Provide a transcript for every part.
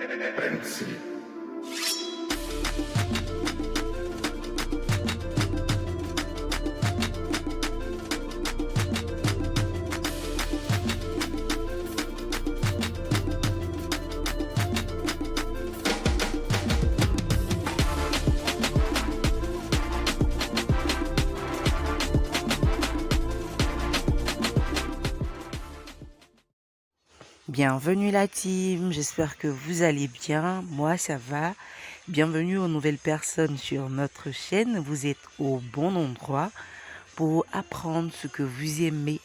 Fancy. Bienvenue la team, j'espère que vous allez bien, moi ça va. Bienvenue aux nouvelles personnes sur notre chaîne, vous êtes au bon endroit pour apprendre ce que vous aimez.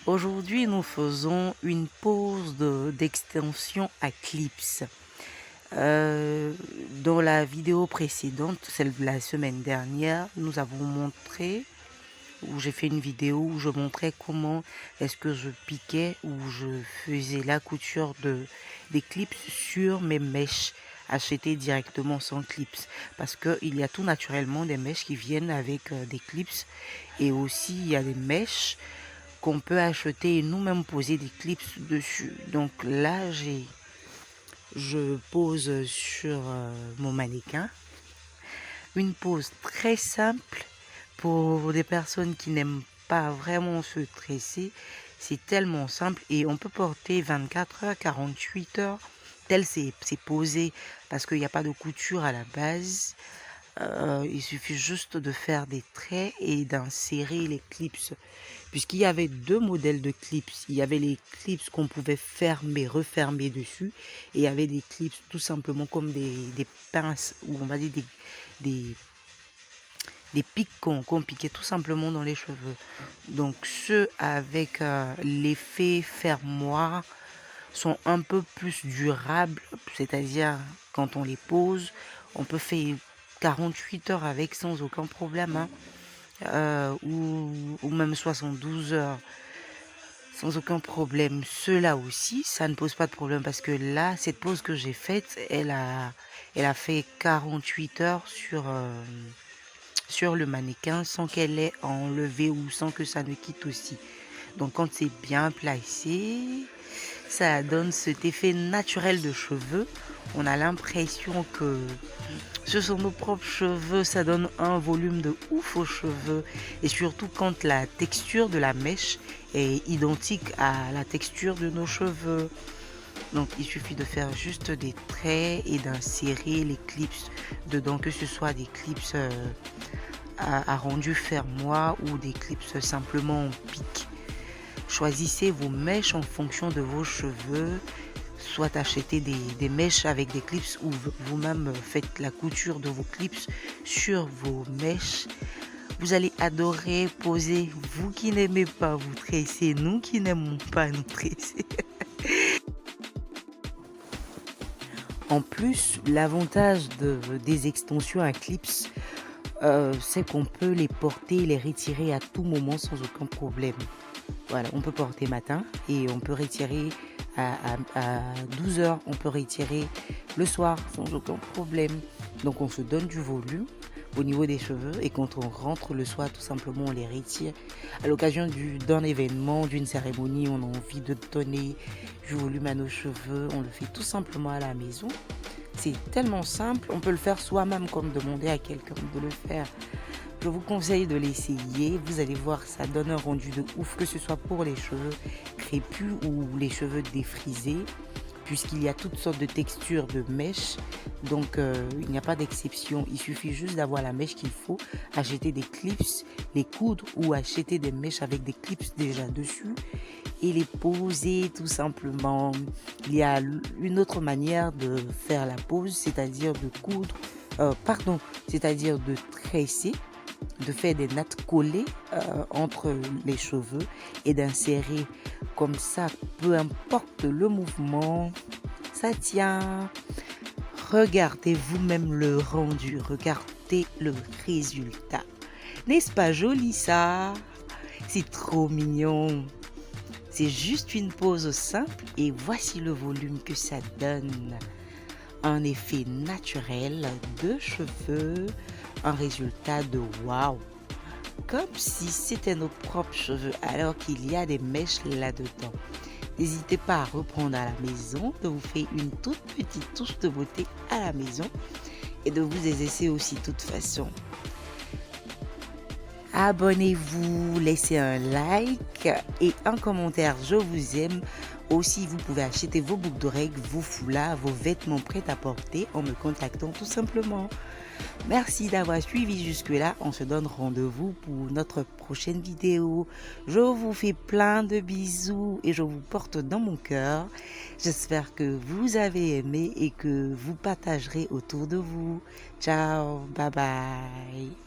Aujourd'hui nous faisons une pause d'extension à clips. Dans la vidéo précédente, celle de la semaine dernière, nous avons montré où j'ai fait une vidéo où je montrais comment est-ce que je piquais ou je faisais la couture des clips sur mes mèches achetées directement sans clips, parce que il y a tout naturellement des mèches qui viennent avec des clips, et aussi il y a des mèches qu'on peut acheter et nous-mêmes poser des clips dessus. Donc là je pose sur mon mannequin une pose très simple. Pour des personnes qui n'aiment pas vraiment se tresser, c'est tellement simple et on peut porter 24 heures, 48 heures, tel c'est posé, parce qu'il n'y a pas de couture à la base. Il suffit juste de faire des traits et d'insérer les clips. Puisqu'il y avait deux modèles de clips. Il y avait les clips qu'on pouvait fermer, refermer dessus. Et il y avait des clips tout simplement comme des pinces, ou on va dire des pics qu'on piquait tout simplement dans les cheveux. Donc ceux avec l'effet fermoir sont un peu plus durables, c'est-à-dire quand on les pose, on peut faire 48 heures avec sans aucun problème, hein, ou même 72 heures sans aucun problème. Ceux-là aussi, ça ne pose pas de problème, parce que là, cette pose que j'ai faite, elle a fait 48 heures sur le mannequin sans qu'elle ait enlevé ou sans que ça ne quitte aussi. Donc quand c'est bien placé, ça donne cet effet naturel de cheveux. On a l'impression que ce sont nos propres cheveux, ça donne un volume de ouf aux cheveux. Et surtout quand la texture de la mèche est identique à la texture de nos cheveux. Donc il suffit de faire juste des traits et d'insérer les clips dedans, que ce soit des clips à rendu fermoir ou des clips simplement en pic. Choisissez vos mèches en fonction de vos cheveux, soit achetez des mèches avec des clips ou vous-même faites la couture de vos clips sur vos mèches. Vous allez adorer poser, vous qui n'aimez pas vous tresser, nous qui n'aimons pas nous tresser. En plus, l'avantage des extensions à clips, c'est qu'on peut les porter et les retirer à tout moment sans aucun problème. Voilà, on peut porter matin et on peut retirer à 12 heures, on peut retirer le soir sans aucun problème. Donc on se donne du volume au niveau des cheveux, et quand on rentre le soir, tout simplement on les retire. À l'occasion d'un événement, d'une cérémonie, on a envie de donner du volume à nos cheveux, on le fait tout simplement à la maison. C'est tellement simple, on peut le faire soi-même comme demander à quelqu'un de le faire. Je vous conseille de l'essayer, vous allez voir, ça donne un rendu de ouf, que ce soit pour les cheveux crépus ou les cheveux défrisés, puisqu'il y a toutes sortes de textures de mèches, donc il n'y a pas d'exception. Il suffit juste d'avoir la mèche qu'il faut, acheter des clips, les coudre ou acheter des mèches avec des clips déjà dessus et les poser tout simplement. Il y a une autre manière de faire la pose, c'est-à-dire de coudre, c'est-à-dire de tresser, de faire des nattes collées entre les cheveux et d'insérer comme ça, peu importe le mouvement, ça tient. Regardez vous-même le rendu, regardez le résultat. N'est-ce pas joli ça? C'est trop mignon. C'est juste une pose simple et voici le volume que ça donne. Un effet naturel de cheveux, un résultat de waouh, comme si c'était nos propres cheveux alors qu'il y a des mèches là-dedans. N'hésitez pas à reprendre à la maison, de vous faire une toute petite touche de beauté à la maison et de vous exercer aussi de toute façon. Abonnez-vous, laissez un like et un commentaire, je vous aime. Aussi, vous pouvez acheter vos boucles d'oreilles, vos foulards, vos vêtements prêts à porter en me contactant tout simplement. Merci d'avoir suivi jusque-là. On se donne rendez-vous pour notre prochaine vidéo. Je vous fais plein de bisous et je vous porte dans mon cœur. J'espère que vous avez aimé et que vous partagerez autour de vous. Ciao, bye bye.